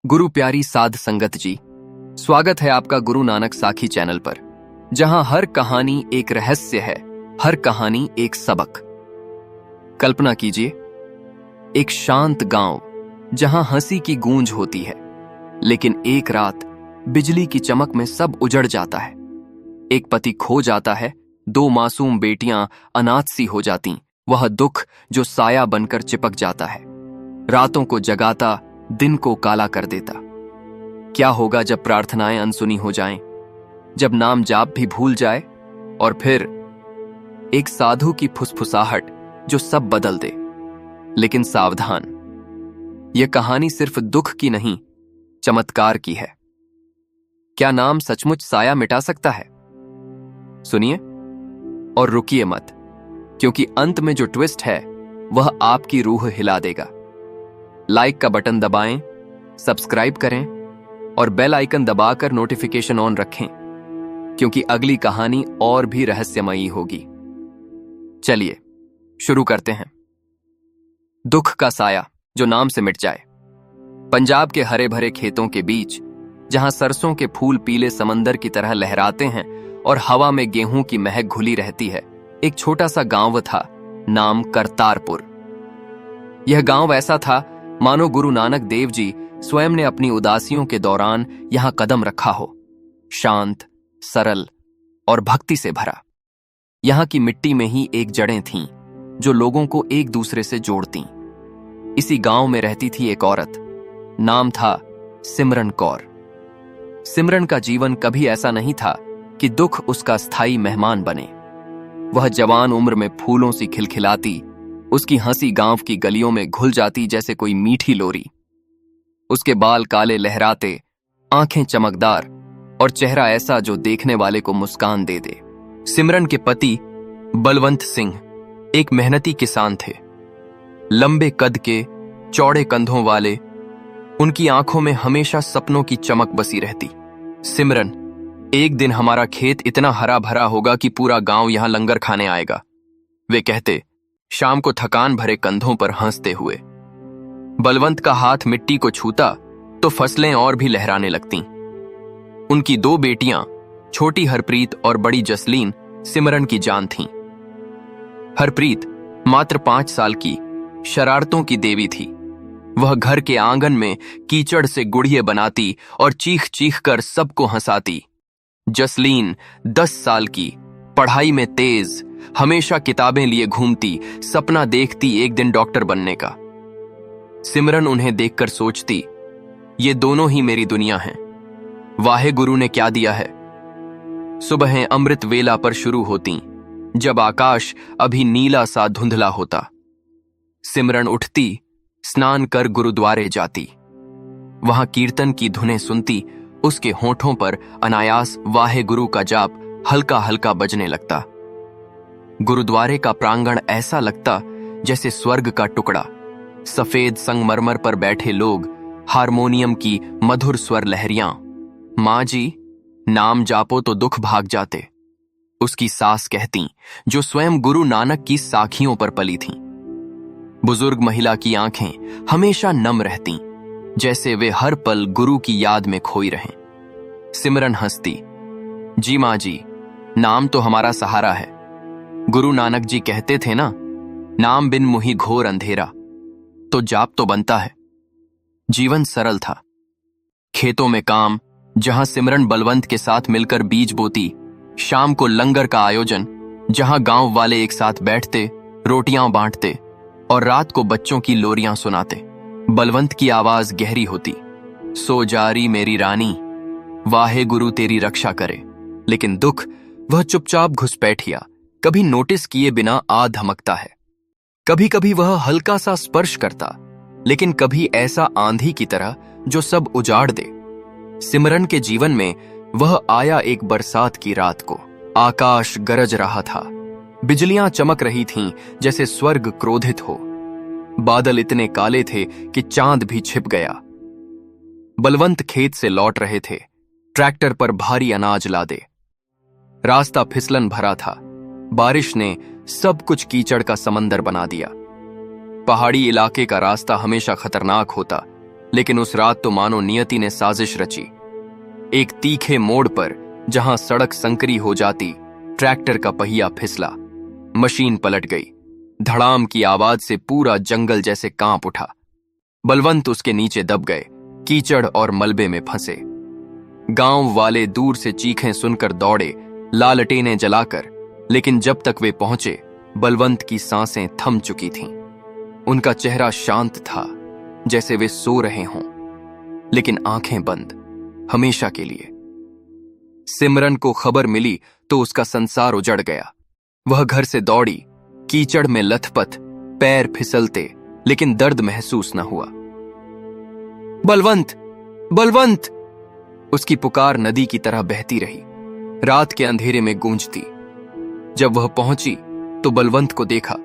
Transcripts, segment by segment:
गुरु प्यारी साध संगत जी, स्वागत है आपका गुरु नानक साखी चैनल पर, जहां हर कहानी एक रहस्य है, हर कहानी एक सबक। कल्पना कीजिए, एक शांत गांव जहां हंसी की गूंज होती है, लेकिन एक रात बिजली की चमक में सब उजड़ जाता है। एक पति खो जाता है, दो मासूम बेटियां अनाथ सी हो जाती, वह दुख जो साया बनकर चिपक जाता है, रातों को जगाता, दिन को काला कर देता। क्या होगा जब प्रार्थनाएं अनसुनी हो जाएं, जब नाम जाप भी भूल जाए, और फिर एक साधु की फुसफुसाहट जो सब बदल दे। लेकिन सावधान, यह कहानी सिर्फ दुख की नहीं, चमत्कार की है। क्या नाम सचमुच साया मिटा सकता है? सुनिए और रुकिए मत, क्योंकि अंत में जो ट्विस्ट है वह आपकी रूह हिला देगा। लाइक का बटन दबाएं, सब्सक्राइब करें और बेल आइकन दबाकर नोटिफिकेशन ऑन रखें, क्योंकि अगली कहानी और भी रहस्यमयी होगी। चलिए शुरू करते हैं। दुख का साया जो नाम से मिट जाए। पंजाब के हरे भरे खेतों के बीच, जहां सरसों के फूल पीले समंदर की तरह लहराते हैं और हवा में गेहूं की महक घुली रहती है, एक छोटा सा गांव था, नाम करतारपुर। यह गांव ऐसा था मानो गुरु नानक देव जी स्वयं ने अपनी उदासियों के दौरान यहां कदम रखा हो। शांत, सरल और भक्ति से भरा। यहां की मिट्टी में ही एक जड़ें थीं जो लोगों को एक दूसरे से जोड़तीं। इसी गांव में रहती थी एक औरत, नाम था सिमरन कौर। सिमरन का जीवन कभी ऐसा नहीं था कि दुख उसका स्थायी मेहमान बने। वह जवान उम्र में फूलों सी खिलखिलाती, उसकी हंसी गांव की गलियों में घुल जाती जैसे कोई मीठी लोरी। उसके बाल काले लहराते, आंखें चमकदार और चेहरा ऐसा जो देखने वाले को मुस्कान दे दे। सिमरन के पति बलवंत सिंह एक मेहनती किसान थे, लंबे कद के, चौड़े कंधों वाले। उनकी आंखों में हमेशा सपनों की चमक बसी रहती। सिमरन, एक दिन हमारा खेत इतना हरा भरा होगा कि पूरा गांव यहां लंगर खाने आएगा, वे कहते, शाम को थकान भरे कंधों पर हंसते हुए। बलवंत का हाथ मिट्टी को छूता तो फसलें और भी लहराने लगतीं। उनकी दो बेटियां, छोटी हरप्रीत और बड़ी जसलीन, सिमरन की जान थीं। हरप्रीत मात्र 5 साल की, शरारतों की देवी थी। वह घर के आंगन में कीचड़ से गुड़िये बनाती और चीख चीख कर सबको हंसाती। जसलीन 10 साल की, पढ़ाई में तेज, हमेशा किताबें लिए घूमती, सपना देखती एक दिन डॉक्टर बनने का। सिमरन उन्हें देखकर सोचती, ये दोनों ही मेरी दुनिया हैं। वाहे गुरु ने क्या दिया है। सुबहें अमृत वेला पर शुरू होती, जब आकाश अभी नीला सा धुंधला होता। सिमरन उठती, स्नान कर गुरुद्वारे जाती। वहां कीर्तन की धुनें सुनती, उसके होठों पर अनायास वाहे गुरु का जाप हल्का हल्का बजने लगता। गुरुद्वारे का प्रांगण ऐसा लगता जैसे स्वर्ग का टुकड़ा। सफेद संगमरमर पर बैठे लोग, हारमोनियम की मधुर स्वर लहरियां। मां जी, नाम जापो तो दुख भाग जाते, उसकी सास कहती, जो स्वयं गुरु नानक की साखियों पर पली थीं। बुजुर्ग महिला की आंखें हमेशा नम रहतीं, जैसे वे हर पल गुरु की याद में खोई रहें। सिमरन हंसती, जी मां जी, नाम तो हमारा सहारा है। गुरु नानक जी कहते थे ना, नाम बिन मुहि घोर अंधेरा, तो जाप तो बनता है। जीवन सरल था। खेतों में काम, जहां सिमरन बलवंत के साथ मिलकर बीज बोती। शाम को लंगर का आयोजन, जहां गांव वाले एक साथ बैठते, रोटियां बांटते और रात को बच्चों की लोरियां सुनाते। बलवंत की आवाज गहरी होती, सो जारी मेरी रानी, वाहे गुरु तेरी रक्षा करे। लेकिन दुख, वह चुपचाप घुसपैठिया, कभी नोटिस किए बिना आ धमकता है। कभी कभी वह हल्का सा स्पर्श करता, लेकिन कभी ऐसा आंधी की तरह जो सब उजाड़ दे। सिमरन के जीवन में वह आया एक बरसात की रात को। आकाश गरज रहा था, बिजलियां चमक रही थीं जैसे स्वर्ग क्रोधित हो। बादल इतने काले थे कि चांद भी छिप गया। बलवंत खेत से लौट रहे थे, ट्रैक्टर पर भारी अनाज लादे। रास्ता फिसलन भरा था, बारिश ने सब कुछ कीचड़ का समंदर बना दिया। पहाड़ी इलाके का रास्ता हमेशा खतरनाक होता, लेकिन उस रात तो मानो नियति ने साजिश रची। एक तीखे मोड़ पर जहां सड़क संकरी हो जाती, ट्रैक्टर का पहिया फिसला, मशीन पलट गई। धड़ाम की आवाज से पूरा जंगल जैसे कांप उठा। बलवंत उसके नीचे दब गए, कीचड़ और मलबे में फंसे। गांव वाले दूर से चीखें सुनकर दौड़े, लालटेनें जलाकर, लेकिन जब तक वे पहुंचे बलवंत की सांसें थम चुकी थीं। उनका चेहरा शांत था, जैसे वे सो रहे हों, लेकिन आंखें बंद, हमेशा के लिए। सिमरन को खबर मिली तो उसका संसार उजड़ गया। वह घर से दौड़ी, कीचड़ में लथपथ, पैर फिसलते, लेकिन दर्द महसूस न हुआ। बलवंत, बलवंत! उसकी पुकार नदी की तरह बहती रही, रात के अंधेरे में गूंजती। जब वह पहुंची तो बलवंत को देखा,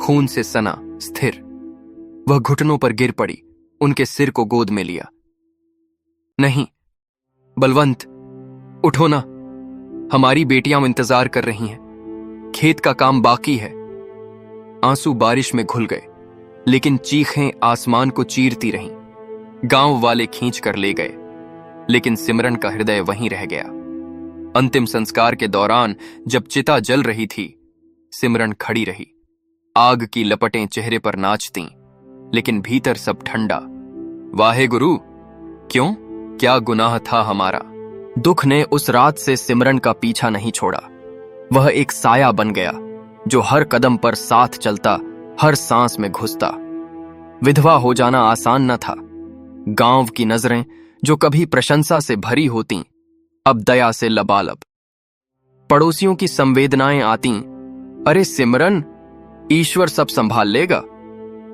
खून से सना, स्थिर। वह घुटनों पर गिर पड़ी, उनके सिर को गोद में लिया। नहीं बलवंत, उठो ना, हमारी बेटियां इंतजार कर रही हैं, खेत का काम बाकी है। आंसू बारिश में घुल गए, लेकिन चीखें आसमान को चीरती रहीं। गांव वाले खींच कर ले गए, लेकिन सिमरन का हृदय वहीं रह गया। अंतिम संस्कार के दौरान जब चिता जल रही थी, सिमरन खड़ी रही। आग की लपटें चेहरे पर नाचतीं, लेकिन भीतर सब ठंडा। वाहे गुरु, क्यों? क्या गुनाह था हमारा? दुख ने उस रात से सिमरन का पीछा नहीं छोड़ा। वह एक साया बन गया, जो हर कदम पर साथ चलता, हर सांस में घुसता। विधवा हो जाना आसान न था। गांव की नजरें जो कभी प्रशंसा से भरी होतीं, अब दया से लबालब। पड़ोसियों की संवेदनाएं आतीं, अरे सिमरन, ईश्वर सब संभाल लेगा।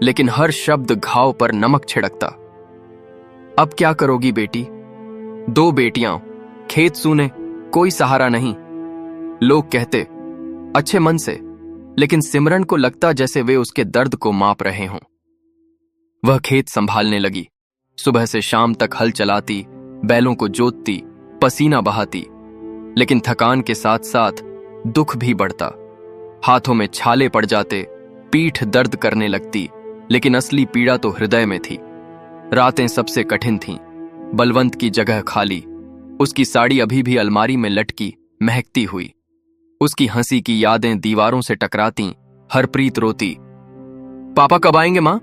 लेकिन हर शब्द घाव पर नमक छिड़कता। अब क्या करोगी बेटी? 2 बेटियां, खेत सूने, कोई सहारा नहीं। लोग कहते अच्छे मन से, लेकिन सिमरन को लगता जैसे वे उसके दर्द को माप रहे हों। वह खेत संभालने लगी, सुबह से शाम तक हल चलाती, बैलों को जोतती, पसीना बहाती। लेकिन थकान के साथ साथ दुख भी बढ़ता। हाथों में छाले पड़ जाते, पीठ दर्द करने लगती, लेकिन असली पीड़ा तो हृदय में थी। रातें सबसे कठिन थीं। बलवंत की जगह खाली, उसकी साड़ी अभी भी अलमारी में लटकी, महकती हुई। उसकी हंसी की यादें दीवारों से टकराती। हरप्रीत रोती, पापा कब आएंगे मां?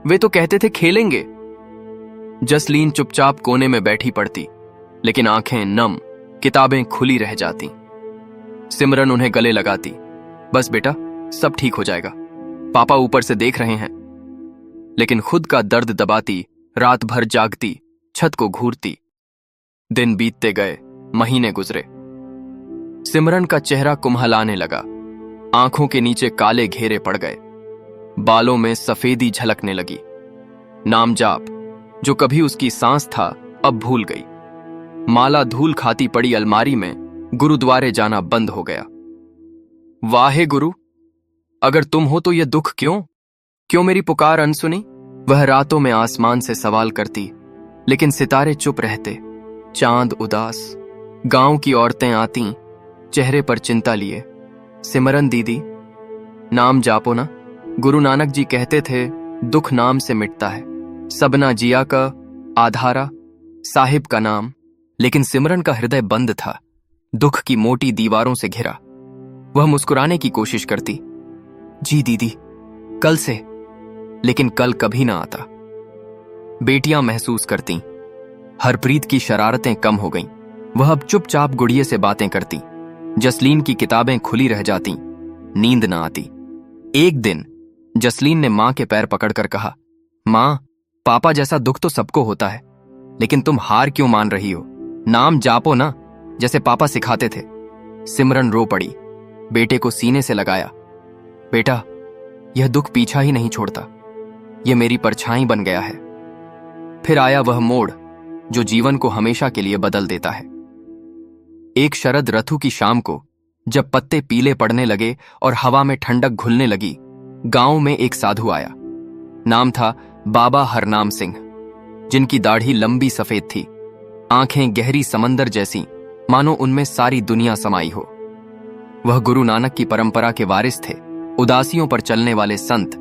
वे तो कहते थे खेलेंगे। जसलीन चुपचाप कोने में बैठी पड़ती, लेकिन आंखें नम, किताबें खुली रह जाती। सिमरन उन्हें गले लगाती, बस बेटा, सब ठीक हो जाएगा, पापा ऊपर से देख रहे हैं। लेकिन खुद का दर्द दबाती, रात भर जागती, छत को घूरती। दिन बीतते गए, महीने गुजरे। सिमरन का चेहरा कुम्हलाने लगा, आंखों के नीचे काले घेरे पड़ गए, बालों में सफेदी झलकने लगी। नाम जाप, जो कभी उसकी सांस था, अब भूल गई। माला धूल खाती पड़ी अलमारी में, गुरुद्वारे जाना बंद हो गया। वाहे गुरु, अगर तुम हो तो यह दुख क्यों? क्यों मेरी पुकार अनसुनी? वह रातों में आसमान से सवाल करती, लेकिन सितारे चुप रहते, चांद उदास। गांव की औरतें आती, चेहरे पर चिंता लिए। सिमरन दीदी, नाम जापो ना, गुरु नानक जी कहते थे दुख नाम से मिटता है। सबना जिया का आधारा, साहिब का नाम। लेकिन सिमरन का हृदय बंद था, दुख की मोटी दीवारों से घिरा। वह मुस्कुराने की कोशिश करती, जी दीदी, कल से। लेकिन कल कभी ना आता। बेटियां महसूस करती, हरप्रीत की शरारतें कम हो गईं। वह अब चुपचाप गुड़िये से बातें करती। जसलीन की किताबें खुली रह जाती, नींद ना आती। एक दिन जसलीन ने मां के पैर पकड़कर कहा, मां, पापा जैसा दुख तो सबको होता है, लेकिन तुम हार क्यों मान रही हो? नाम जापो ना, जैसे पापा सिखाते थे। सिमरन रो पड़ी, बेटे को सीने से लगाया। बेटा, यह दुख पीछा ही नहीं छोड़ता, यह मेरी परछाई बन गया है। फिर आया वह मोड़ जो जीवन को हमेशा के लिए बदल देता है। एक शरद ऋतु की शाम को, जब पत्ते पीले पड़ने लगे और हवा में ठंडक घुलने लगी, गांव में एक साधु आया। नाम था बाबा हरनाम सिंह, जिनकी दाढ़ी लंबी सफेद थी, आंखें गहरी समंदर जैसी, मानो उनमें सारी दुनिया समाई हो। वह गुरु नानक की परंपरा के वारिस थे, उदासियों पर चलने वाले संत।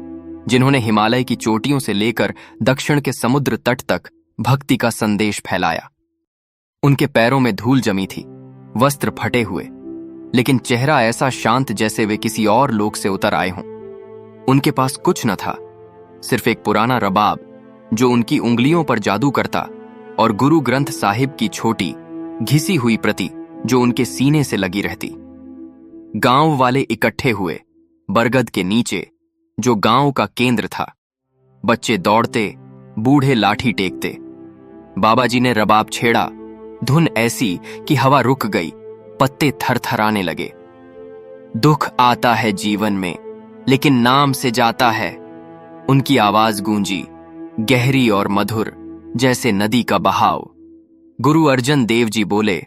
जिन्होंने हिमालय की चोटियों से लेकर दक्षिण के समुद्र तट तक भक्ति का संदेश फैलाया। उनके पैरों में धूल जमी थी, वस्त्र फटे हुए, लेकिन चेहरा ऐसा शांत जैसे वे किसी और लोक से उतर आए हों। उनके पास कुछ न था, सिर्फ एक पुराना रबाब जो उनकी उंगलियों पर जादू करता और गुरु ग्रंथ साहिब की छोटी घिसी हुई प्रति जो उनके सीने से लगी रहती। गांव वाले इकट्ठे हुए बरगद के नीचे, जो गांव का केंद्र था। बच्चे दौड़ते, बूढ़े लाठी टेकते। बाबा जी ने रबाब छेड़ा, धुन ऐसी कि हवा रुक गई, पत्ते थरथराने लगे। दुख आता है जीवन में, लेकिन नाम से जाता है। उनकी आवाज गूंजी, गहरी और मधुर जैसे नदी का बहाव। गुरु अर्जन देव जी बोले,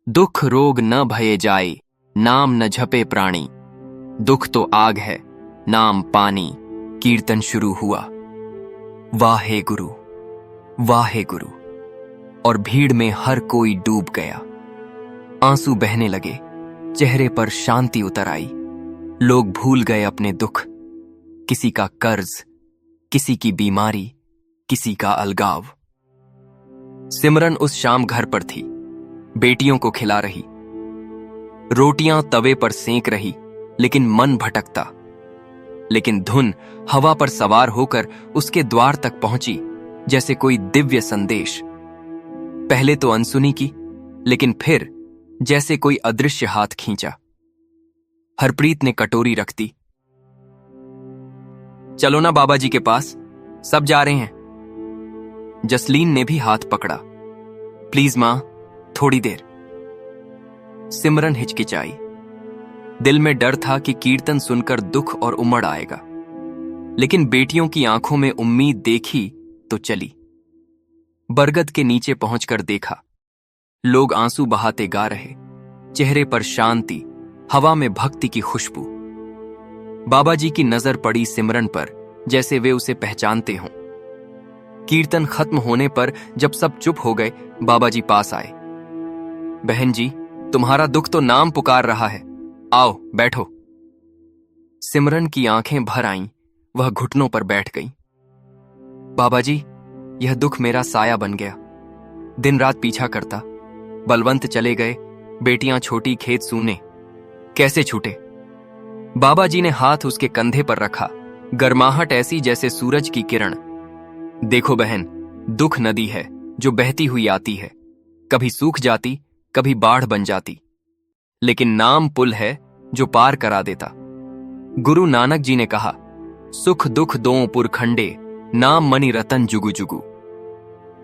दुख रोग न भये जाए, नाम न झपे प्राणी। दुख तो आग है, नाम पानी। कीर्तन शुरू हुआ, वाहे गुरु, वाहे गुरु। और भीड़ में हर कोई डूब गया। आंसू बहने लगे, चेहरे पर शांति उतर आई। लोग भूल गए अपने दुख, किसी का कर्ज, किसी की बीमारी, किसी का अलगाव। सिमरन उस शाम घर पर थी, बेटियों को खिला रही, रोटियां तवे पर सेंक रही, लेकिन मन भटकता। लेकिन धुन हवा पर सवार होकर उसके द्वार तक पहुंची, जैसे कोई दिव्य संदेश। पहले तो अनसुनी की, लेकिन फिर जैसे कोई अदृश्य हाथ खींचा। हरप्रीत ने कटोरी रख दी। चलो ना बाबा जी के पास, सब जा रहे हैं। जसलीन ने भी हाथ पकड़ा। प्लीज मां, थोड़ी देर। सिमरन हिचकिचाई। दिल में डर था कि कीर्तन सुनकर दुख और उमड़ आएगा, लेकिन बेटियों की आंखों में उम्मीद देखी तो चली। बरगद के नीचे पहुंचकर देखा, लोग आंसू बहाते गा रहे, चेहरे पर शांति, हवा में भक्ति की खुशबू। बाबा जी की नजर पड़ी सिमरन पर, जैसे वे उसे पहचानते हों। कीर्तन खत्म होने पर जब सब चुप हो गए, बाबा जी पास आए। बहन जी, तुम्हारा दुख तो नाम पुकार रहा है, आओ बैठो। सिमरन की आंखें भर आईं, वह घुटनों पर बैठ गई। बाबा जी, यह दुख मेरा साया बन गया। दिन रात पीछा करता, बलवंत चले गए, बेटियां छोटी, खेत सूने, कैसे छूटे। बाबा जी ने हाथ उसके कंधे पर रखा, गर्माहट ऐसी जैसे सूरज की किरण। देखो बहन, दुख नदी है जो बहती हुई आती है, कभी सूख जाती, कभी बाढ़ बन जाती, लेकिन नाम पुल है जो पार करा देता। गुरु नानक जी ने कहा, सुख दुख दों पुरखंडे, नाम मणि रतन जुगु जुगु।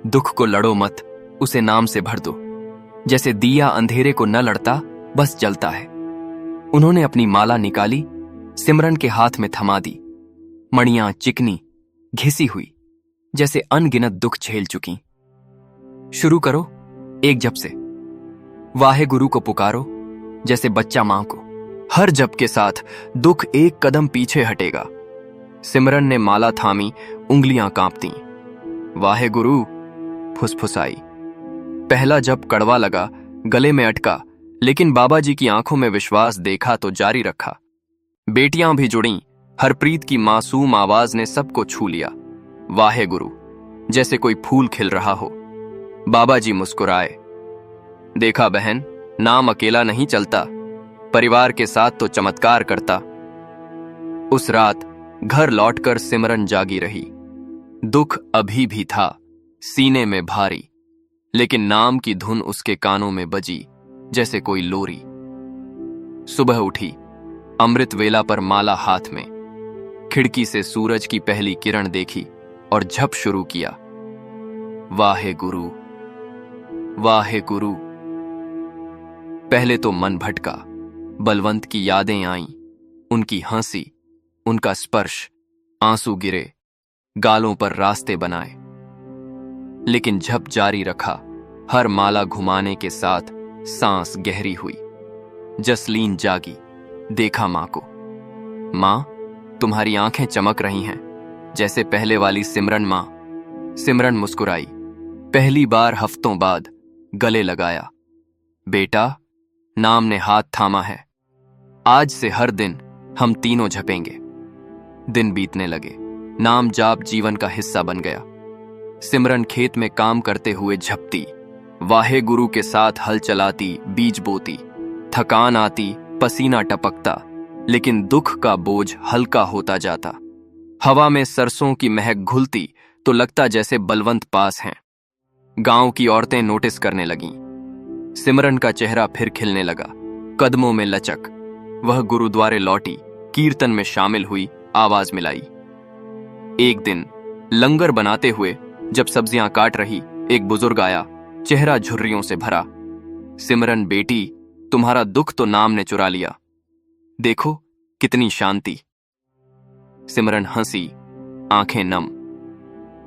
दुख को लड़ो मत, उसे नाम से भर दो। जैसे दिया अंधेरे को न लड़ता, बस जलता है। उन्होंने अपनी माला निकाली, सिमरन के हाथ में थमा दी। मणियां चिकनी, घिसी हुई, जैसे अनगिनत दुख झेल चुकी। शुरू करो, एक जप से। वाहे गुरु को पुकारो, जैसे बच्चा मां को। हर जप के साथ दुख एक कदम पीछे हटेगा। सिमरन ने माला थामी, उंगलियां कांपती। वाहे गुरु, फुसफुसाई। पहला जप कड़वा लगा, गले में अटका, लेकिन बाबा जी की आंखों में विश्वास देखा तो जारी रखा। बेटियां भी जुड़ीं, हरप्रीत की मासूम आवाज ने सबको छू लिया। वाहे गुरु, जैसे कोई फूल खिल रहा हो। बाबा जी मुस्कुराए। देखा बहन, नाम अकेला नहीं चलता, परिवार के साथ तो चमत्कार करता। उस रात घर लौटकर सिमरन जागी रही। दुख अभी भी था, सीने में भारी, लेकिन नाम की धुन उसके कानों में बजी जैसे कोई लोरी। सुबह उठी, अमृत वेला पर माला हाथ में, खिड़की से सूरज की पहली किरण देखी और झप शुरू किया। वाहे गुरु, वाहे गुरु। पहले तो मन भटका, बलवंत की यादें आईं, उनकी हंसी, उनका स्पर्श, आंसू गिरे, गालों पर रास्ते बनाए। लेकिन झप जारी रखा, हर माला घुमाने के साथ सांस गहरी हुई। जसलीन जागी, देखा मां को। मां, तुम्हारी आंखें चमक रही हैं, जैसे पहले वाली सिमरन मां। सिमरन मुस्कुराई, पहली बार हफ्तों बाद गले लगाया। बेटा, नाम ने हाथ थामा है, आज से हर दिन हम तीनों झपेंगे। दिन बीतने लगे। नाम जाप जीवन का हिस्सा बन गया। सिमरन खेत में काम करते हुए झपती, वाहे गुरु के साथ हल चलाती, बीज बोती। थकान आती, पसीना टपकता, लेकिन दुख का बोझ हल्का होता जाता। हवा में सरसों की महक घुलती तो लगता जैसे बलवंत पास हैं। गांव की औरतें नोटिस करने लगीं। सिमरन का चेहरा फिर खिलने लगा, कदमों में लचक। वह गुरुद्वारे लौटी, कीर्तन में शामिल हुई, आवाज मिलाई। एक दिन लंगर बनाते हुए जब सब्जियां काट रही, एक बुजुर्ग आया, चेहरा झुर्रियों से भरा। सिमरन बेटी, तुम्हारा दुख तो नाम ने चुरा लिया, देखो कितनी शांति। सिमरन हंसी, आंखें नम।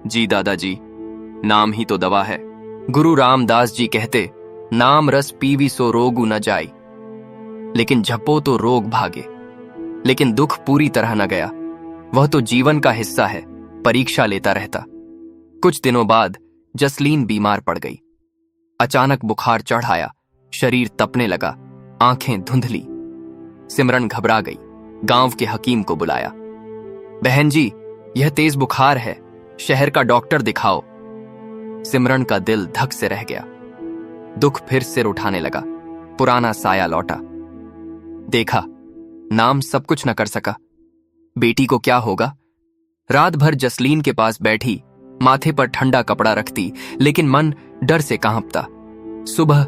जी दादाजी, नाम ही तो दवा है। गुरु रामदास जी कहते, नाम रस पीवी सो रोगु न जाई, लेकिन झपो तो रोग भागे। लेकिन दुख पूरी तरह न गया, वह तो जीवन का हिस्सा है, परीक्षा लेता रहता। कुछ दिनों बाद जसलीन बीमार पड़ गई। अचानक बुखार चढ़ आया, शरीर तपने लगा, आंखें धुंधली। सिमरन घबरा गई, गांव के हकीम को बुलाया। बहन जी, यह तेज बुखार है, शहर का डॉक्टर दिखाओ। सिमरन का दिल धक से रह गया। दुख फिर सिर उठाने लगा, पुराना साया लौटा। देखा, नाम सब कुछ न कर सका, बेटी को क्या होगा। रात भर जसलीन के पास बैठी, माथे पर ठंडा कपड़ा रखती, लेकिन मन डर से कांपता। सुबह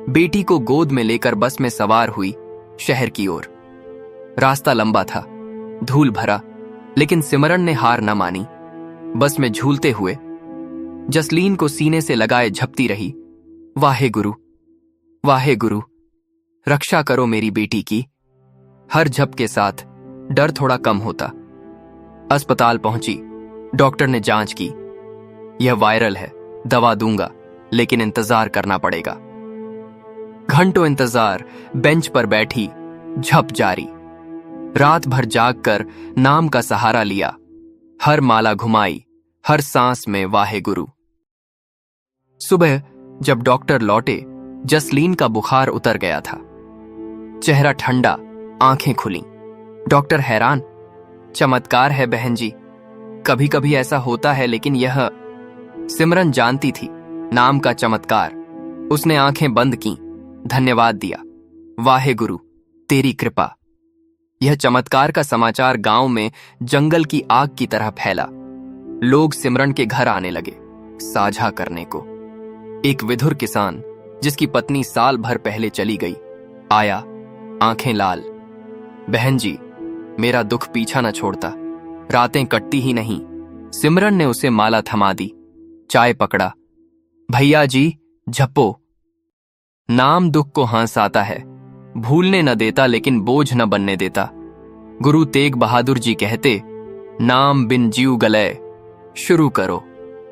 बेटी को गोद में लेकर बस में सवार हुई शहर की ओर। रास्ता लंबा था, धूल भरा, लेकिन सिमरन ने हार न मानी। बस में झूलते हुए जसलीन को सीने से लगाए झपती रही, वाहे गुरु, वाहे गुरु, रक्षा करो मेरी बेटी की। हर झप के साथ डर थोड़ा कम होता। अस्पताल पहुंची, डॉक्टर ने जांच की। यह वायरल है, दवा दूंगा, लेकिन इंतजार करना पड़ेगा। घंटों इंतजार, बेंच पर बैठी, झप जारी। रात भर जागकर नाम का सहारा लिया, हर माला घुमाई, हर सांस में वाहे गुरु। सुबह जब डॉक्टर लौटे, जसलीन का बुखार उतर गया था। चेहरा ठंडा, आंखें खुली। डॉक्टर हैरान, चमत्कार है बहन जी, कभी कभी ऐसा होता है, लेकिन यह। सिमरन जानती थी नाम का चमत्कार। उसने आंखें बंद की, धन्यवाद दिया, वाहे गुरु, तेरी कृपा। यह चमत्कार का समाचार गांव में जंगल की आग की तरह फैला। लोग सिमरन के घर आने लगे, साझा करने को। एक विधुर किसान, जिसकी पत्नी साल भर पहले चली गई, आया, आंखें लाल। बहन जी, मेरा दुख पीछा न छोड़ता, रातें कटती ही नहीं। सिमरन ने उसे माला थमा दी, चाय पकड़ा। भैया जी, झप्पो। नाम दुख को हंसाता है, भूलने न देता, लेकिन बोझ न बनने देता। गुरु तेग बहादुर जी कहते, नाम बिन जीव गलय, शुरू करो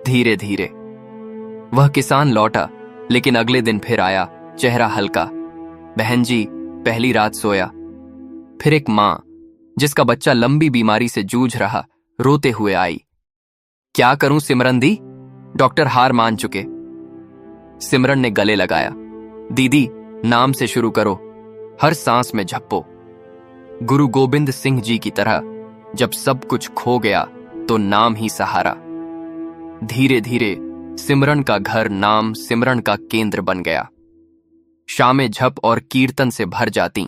धीरे धीरे। वह किसान लौटा, लेकिन अगले दिन फिर आया, चेहरा हल्का। बहन जी, पहली रात सोया। फिर एक मां, जिसका बच्चा लंबी बीमारी से जूझ रहा, रोते हुए आई। क्या करूं सिमरन दी, डॉक्टर हार मान चुके। सिमरन ने गले लगाया, दीदी, नाम से शुरू करो, हर सांस में झप्पो। गुरु गोबिंद सिंह जी की तरह जब सब कुछ खो गया तो नाम ही सहारा। धीरे धीरे सिमरन का घर नाम सिमरन का केंद्र बन गया। शामें झप और कीर्तन से भर जाती।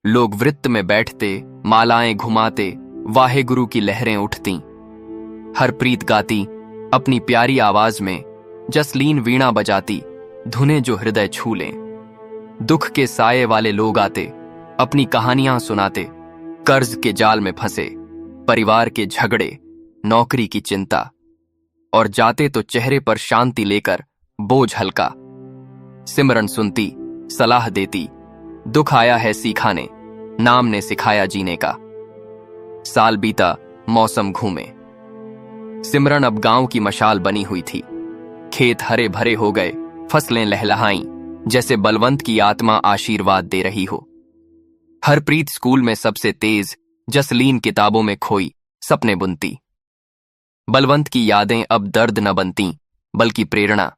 लोग वृत्त में बैठते, मालाएं घुमाते, वाहे गुरु की लहरें उठती। हरप्रीत गाती अपनी प्यारी आवाज में, जसलीन वीणा बजाती, धुनें जो हृदय छू लें। दुख के साये वाले लोग आते, अपनी कहानियां सुनाते, कर्ज के जाल में फंसे, परिवार के झगड़े, नौकरी की चिंता, और जाते तो चेहरे पर शांति लेकर, बोझ हल्का। सिमरन सुनती, सलाह देती, दुख आया है सिखाने, नाम ने सिखाया जीने का। साल बीता, मौसम घूमे। सिमरन अब गांव की मशाल बनी हुई थी। खेत हरे भरे हो गए, फसलें लहलहाईं, जैसे बलवंत की आत्मा आशीर्वाद दे रही हो। हरप्रीत स्कूल में सबसे तेज, जसलीन किताबों में खोई सपने बुनती। बलवंत की यादें अब दर्द न बनती, बल्कि प्रेरणा।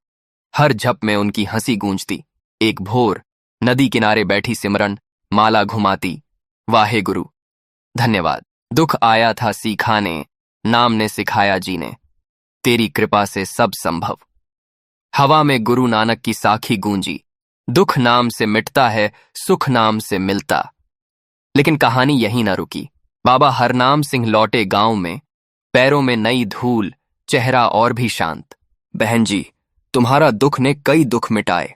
हर झप में उनकी हंसी गूंजती। एक भोर नदी किनारे बैठी सिमरन माला घुमाती, वाहे गुरु, धन्यवाद। दुख आया था सिखाने, नाम ने सिखाया जीने, तेरी कृपा से सब संभव। हवा में गुरु नानक की साखी गूंजी, दुख नाम से मिटता है, सुख नाम से मिलता। लेकिन कहानी यहीं न रुकी। बाबा हरनाम सिंह लौटे गांव में, पैरों में नई धूल, चेहरा और भी शांत। बहन जी, तुम्हारा दुख ने कई दुख मिटाए,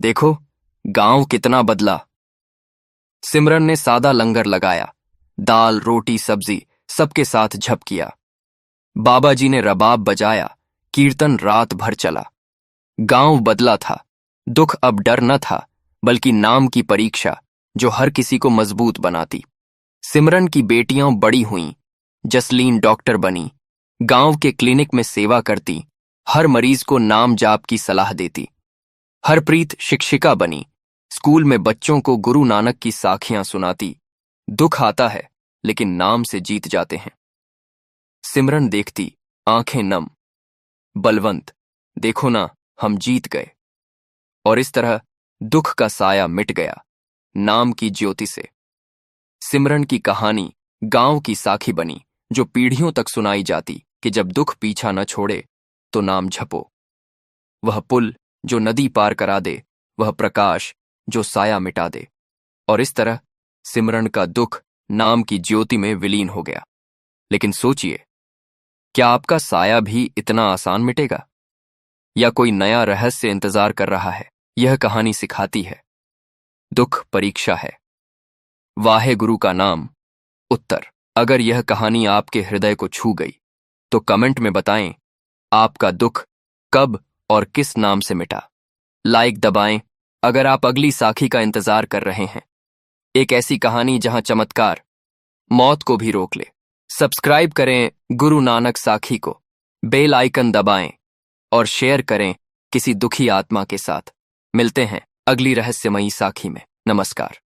देखो गांव कितना बदला। सिमरन ने सादा लंगर लगाया, दाल रोटी सब्जी सबके साथ झप किया। बाबा जी ने रबाब बजाया, कीर्तन रात भर चला। गांव बदला था, दुख अब डर न था, बल्कि नाम की परीक्षा जो हर किसी को मजबूत बनाती। सिमरन की बेटियां बड़ी हुईं, जसलीन डॉक्टर बनी, गांव के क्लिनिक में सेवा करती, हर मरीज को नाम जाप की सलाह देती। हरप्रीत शिक्षिका बनी, स्कूल में बच्चों को गुरु नानक की साखियां सुनाती। दुख आता है लेकिन नाम से जीत जाते हैं। सिमरन देखती, आंखें नम, बलवंत, देखो ना हम जीत गए। और इस तरह दुख का साया मिट गया, नाम की ज्योति से। सिमरन की कहानी गांव की साखी बनी, जो पीढ़ियों तक सुनाई जाती कि जब दुख पीछा न छोड़े तो नाम झपो। वह पुल जो नदी पार करा दे, वह प्रकाश जो साया मिटा दे। और इस तरह सिमरन का दुख नाम की ज्योति में विलीन हो गया। लेकिन सोचिए, क्या आपका साया भी इतना आसान मिटेगा, या कोई नया रहस्य इंतजार कर रहा है? यह कहानी सिखाती है, दुख परीक्षा है, वाहे गुरु का नाम उत्तर। अगर यह कहानी आपके हृदय को छू गई तो कमेंट में बताएं आपका दुख कब और किस नाम से मिटा। लाइक दबाएं अगर आप अगली साखी का इंतजार कर रहे हैं, एक ऐसी कहानी जहां चमत्कार मौत को भी रोक ले। सब्सक्राइब करें गुरु नानक साखी को, बेल आइकन दबाएं और शेयर करें किसी दुखी आत्मा के साथ। मिलते हैं अगली रहस्यमयी साखी में। नमस्कार।